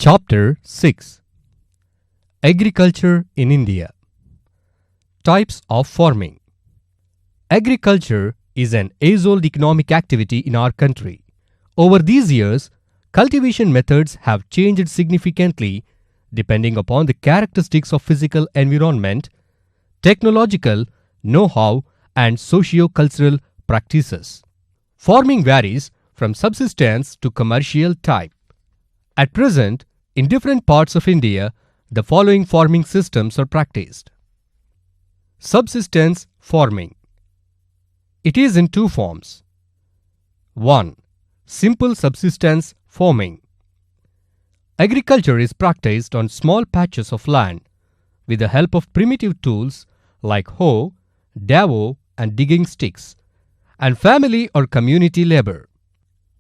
Chapter 6 Agriculture in India. Types of farming. Agriculture is an age-old economic activity in our country. Over these years, cultivation methods have changed significantly depending upon the characteristics of physical environment, technological know-how, and socio-cultural practices. Farming varies from subsistence to commercial type. At present, in different parts of India, the following farming systems are practiced. Subsistence farming. It is in two forms. 1. Simple subsistence farming. Agriculture is practiced on small patches of land with the help of primitive tools like hoe, davoe, and digging sticks, and family or community labor.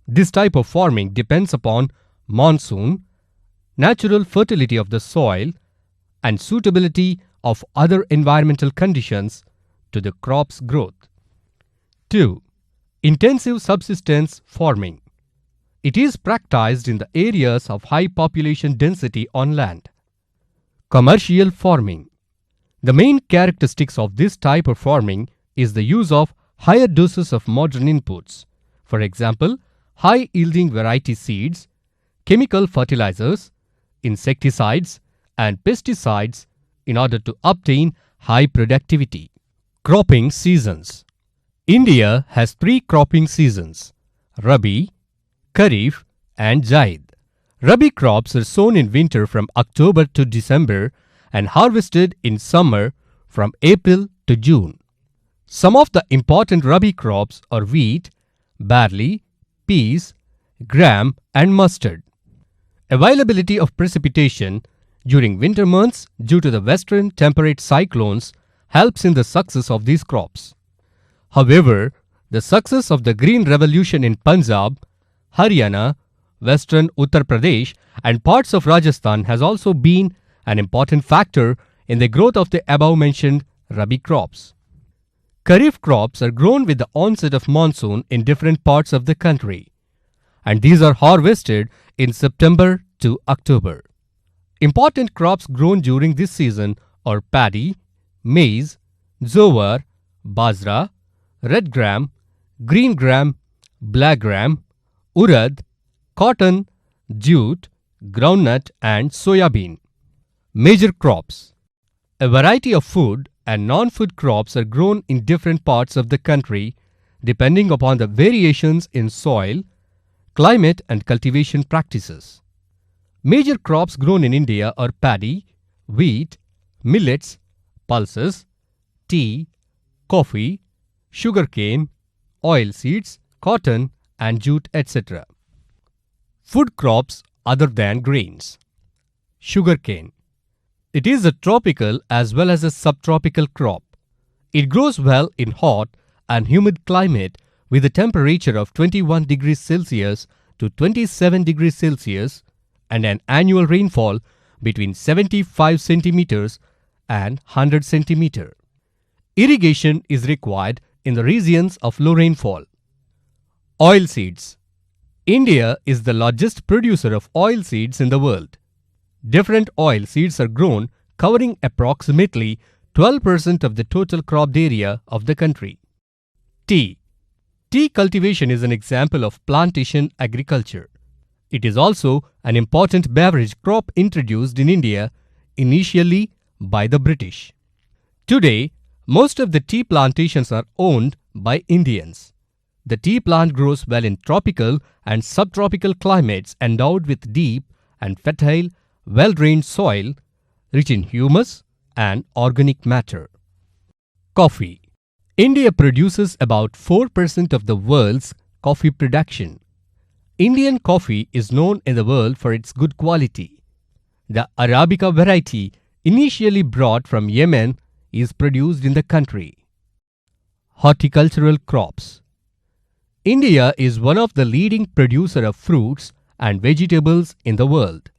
This type of farming depends upon monsoon, natural fertility of the soil, and suitability of other environmental conditions to the crop's growth. 2. Intensive subsistence farming. It is practiced in the areas of high population density on land. Commercial farming. The main characteristics of this type of farming is the use of higher doses of modern inputs, for example, high-yielding variety seeds, chemical fertilizers, insecticides, and pesticides in order to obtain high productivity. Cropping seasons. India has three cropping seasons: Rabi, Kharif, and Zaid. Rabi crops are sown in winter from October to December and harvested in summer from April to June. Some of the important Rabi crops are wheat, barley, peas, gram, and mustard. Availability of precipitation during winter months due to the western temperate cyclones helps in the success of these crops. However, the success of the Green Revolution in Punjab, Haryana, western Uttar Pradesh, and parts of Rajasthan has also been an important factor in the growth of the above-mentioned Rabi crops. Kharif crops are grown with the onset of monsoon in different parts of the country, and these are harvested in September to October. Important crops grown during this season are paddy, maize, jowar, bajra, red gram, green gram, black gram, urad, cotton, jute, groundnut, and soya bean. Major crops. A variety of food and non-food crops are grown in different parts of the country depending upon the variations in soil, climate, and cultivation practices. Major crops grown in India are paddy, wheat, millets, pulses, tea, coffee, sugarcane, oilseeds, cotton, and jute, etc. Food crops other than grains. Sugarcane. It is a tropical as well as a subtropical crop. It grows well in hot and humid climate with a temperature of 21 degrees Celsius to 27 degrees Celsius and an annual rainfall between 75 centimeters and 100 centimeters. Irrigation is required in the regions of low rainfall. Oilseeds. India is the largest producer of oilseeds in the world. Different oilseeds are grown, covering approximately 12% of the total cropped area of the country. Tea. Tea cultivation is an example of plantation agriculture. It is also an important beverage crop introduced in India initially by the British. Today, most of the tea plantations are owned by Indians. The tea plant grows well in tropical and subtropical climates endowed with deep and fertile, well-drained soil, rich in humus and organic matter. Coffee. India produces about 4% of the world's coffee production. Indian coffee is known in the world for its good quality. The Arabica variety, initially brought from Yemen, is produced in the country. Horticultural crops. India is one of the leading producer of fruits and vegetables in the world.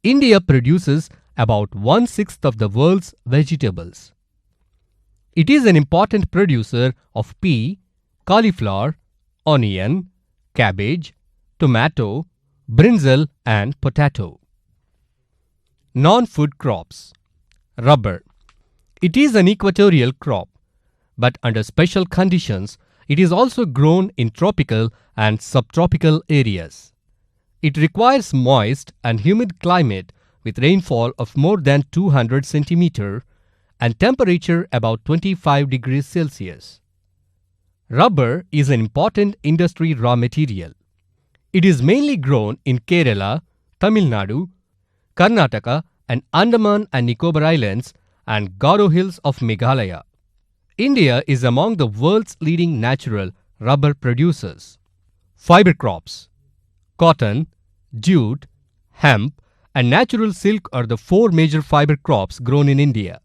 India produces about 1/6 of the world's vegetables. It is an important producer of pea, cauliflower, onion, cabbage, tomato, brinjal and potato. Non-food crops. Rubber. It is an equatorial crop, but under special conditions, it is also grown in tropical and subtropical areas. It requires moist and humid climate with rainfall of more than 200 centimeter and temperature about 25 degrees Celsius. Rubber is an important industry raw material. It is mainly grown in Kerala, Tamil Nadu, Karnataka and Andaman and Nicobar Islands and Garo Hills of Meghalaya. India is among the world's leading natural rubber producers. Fiber crops. Cotton, jute, hemp and natural silk are the four major fiber crops grown in India.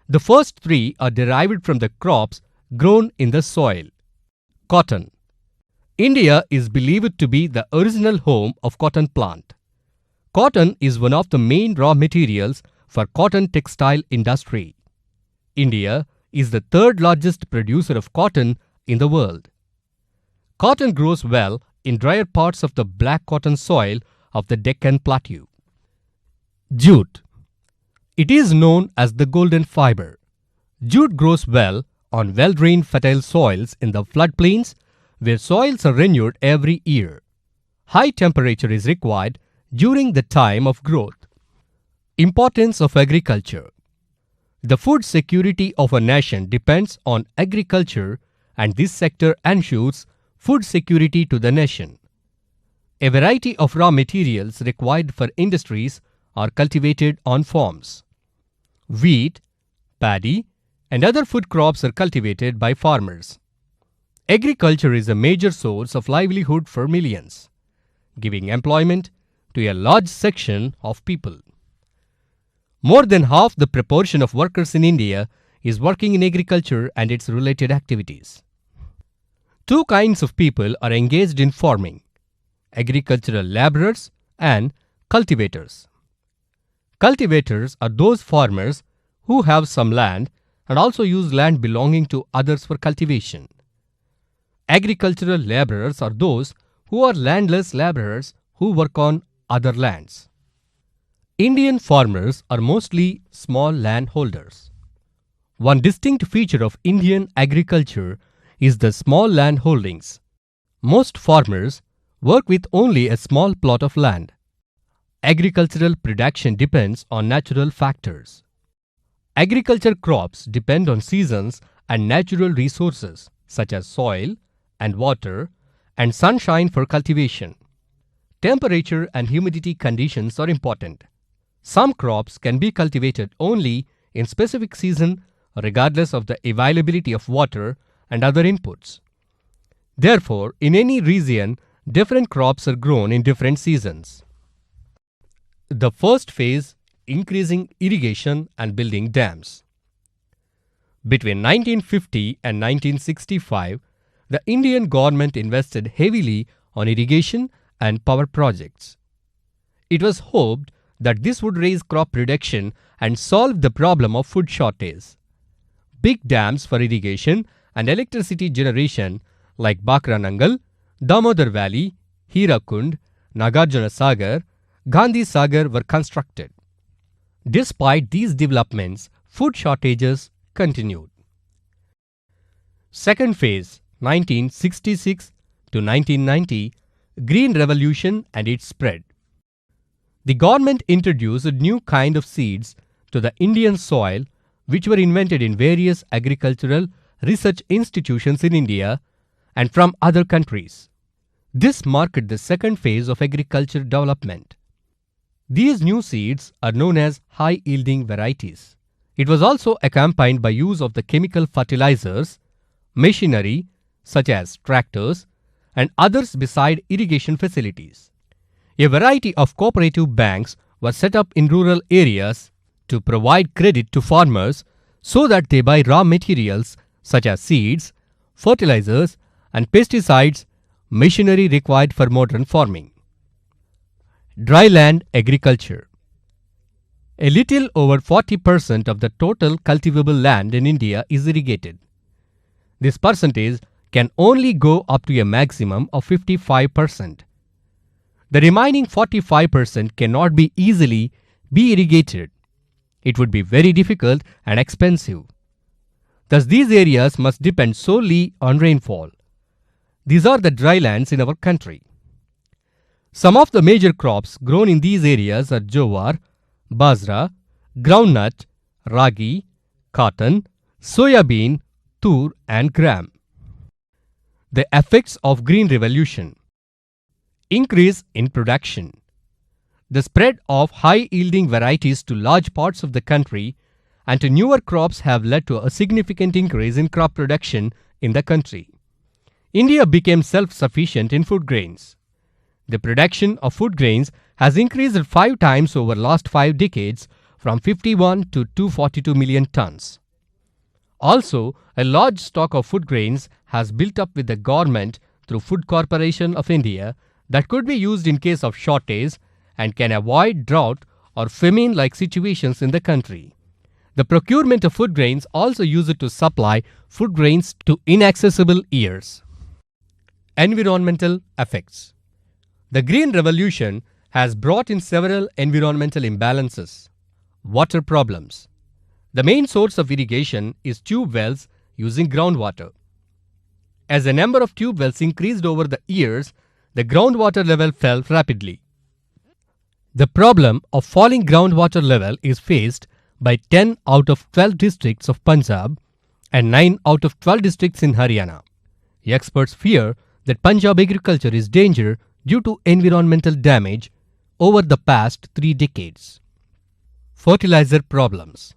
The first three are derived from the crops grown in the soil. Cotton. India is believed to be the original home of cotton plant. Cotton is one of the main raw materials for cotton textile industry. India is the third largest producer of cotton in the world. Cotton grows well in drier parts of the black cotton soil of the Deccan Plateau. Jute. It is known as the golden fiber. Jute grows well on well-drained fertile soils in the floodplains where soils are renewed every year. High temperature is required during the time of growth. Importance of agriculture. The food security of a nation depends on agriculture, and this sector ensures food security to the nation. A variety of raw materials required for industries are cultivated on farms. Wheat, paddy, and other food crops are cultivated by farmers. Agriculture is a major source of livelihood for millions, giving employment to a large section of people. More than half the proportion of workers in India is working in agriculture and its related activities. Two kinds of people are engaged in farming: agricultural laborers and cultivators. Cultivators are those farmers who have some land and also use land belonging to others for cultivation. Agricultural laborers are those who are landless laborers who work on other lands. Indian farmers are mostly small landholders. One distinct feature of Indian agriculture is the small land holdings. Most farmers work with only a small plot of land. Agricultural production depends on natural factors. Agriculture crops depend on seasons and natural resources such as soil and water and sunshine for cultivation. Temperature and humidity conditions are important. Some crops can be cultivated only in specific season regardless of the availability of water and other inputs. Therefore, in any region, different crops are grown in different seasons. The first phase, increasing irrigation and building dams. Between 1950 and 1965, the Indian government invested heavily on irrigation and power projects. It was hoped that this would raise crop production and solve the problem of food shortage. Big dams for irrigation and electricity generation like Bakra Nangal, Damodar Valley, Hirakund, Nagarjuna Sagar, Gandhi Sagar were constructed. Despite these developments, food shortages continued. Second phase, 1966 to 1990, Green Revolution and its spread. The government introduced a new kind of seeds to the Indian soil which were invented in various agricultural research institutions in India and from other countries. This marked the second phase of agriculture development. These new seeds are known as high-yielding varieties. It was also accompanied by use of the chemical fertilizers, machinery such as tractors, and others beside irrigation facilities. A variety of cooperative banks were set up in rural areas to provide credit to farmers so that they buy raw materials such as seeds, fertilizers, and pesticides, machinery required for modern farming. Dry land agriculture. A little over 40% of the total cultivable land in India is irrigated. This percentage can only go up to a maximum of 55%. The remaining 45% cannot be easily be irrigated. It would be very difficult and expensive. Thus, these areas must depend solely on rainfall. These are the dry lands in our country. Some of the major crops grown in these areas are jowar, bajra, groundnut, ragi, cotton, soya bean, tur and gram. The effects of Green Revolution. Increase in production. The spread of high-yielding varieties to large parts of the country and to newer crops have led to a significant increase in crop production in the country. India became self-sufficient in food grains. The production of food grains has increased 5 times over last 5 decades from 51 to 242 million tons. Also, a large stock of food grains has built up with the government through Food Corporation of India that could be used in case of shortage and can avoid drought or famine-like situations in the country. The procurement of food grains also use it to supply food grains to inaccessible areas. Environmental effects. The Green Revolution has brought in several environmental imbalances. Water problems. The main source of irrigation is tube wells using groundwater. As the number of tube wells increased over the years, the groundwater level fell rapidly. The problem of falling groundwater level is faced by 10 out of 12 districts of Punjab and 9 out of 12 districts in Haryana. Experts fear that Punjab agriculture is in danger due to environmental damage over the past 3 decades. Fertilizer problems.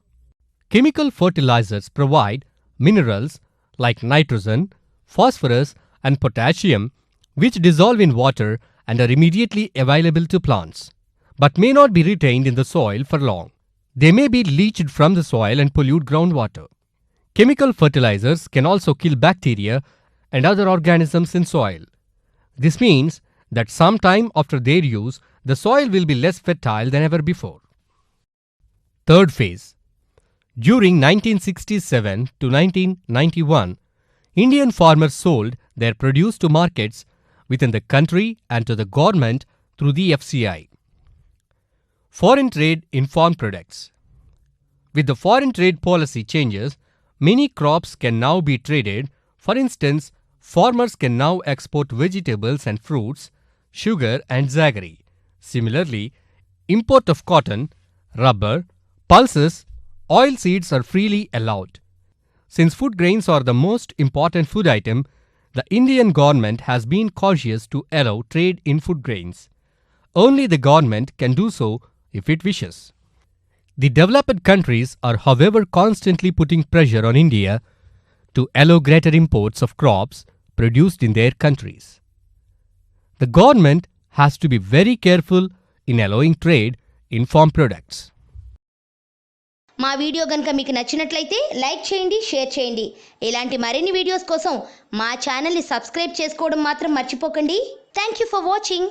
Chemical fertilizers provide minerals like nitrogen, phosphorus and potassium which dissolve in water and are immediately available to plants, but may not be retained in the soil for long. They may be leached from the soil and pollute groundwater. Chemical fertilizers can also kill bacteria and other organisms in soil. This means that some time after their use, the soil will be less fertile than ever before. Third phase. During 1967 to 1991, Indian farmers sold their produce to markets within the country and to the government through the FCI. Foreign trade in farm products. With the foreign trade policy changes, many crops can now be traded. For instance, farmers can now export vegetables and fruits, sugar and jaggery. Similarly, import of cotton, rubber, pulses, oilseeds are freely allowed. Since food grains are the most important food item, the Indian government has been cautious to allow trade in food grains. Only the government can do so if it wishes. The developed countries are, however, constantly putting pressure on India to allow greater imports of crops produced in their countries. The government has to be very careful in allowing trade in farm products. మా video గనుక మీకు నచ్చినట్లయితే like చేయండి, share చేయండి. ఇలాంటి మరిన్ని videos కోసం మా ఛానల్ని సబ్స్క్రైబ్ చేసుకోవడం మాత్రం మర్చిపోకండి. Thank you for watching.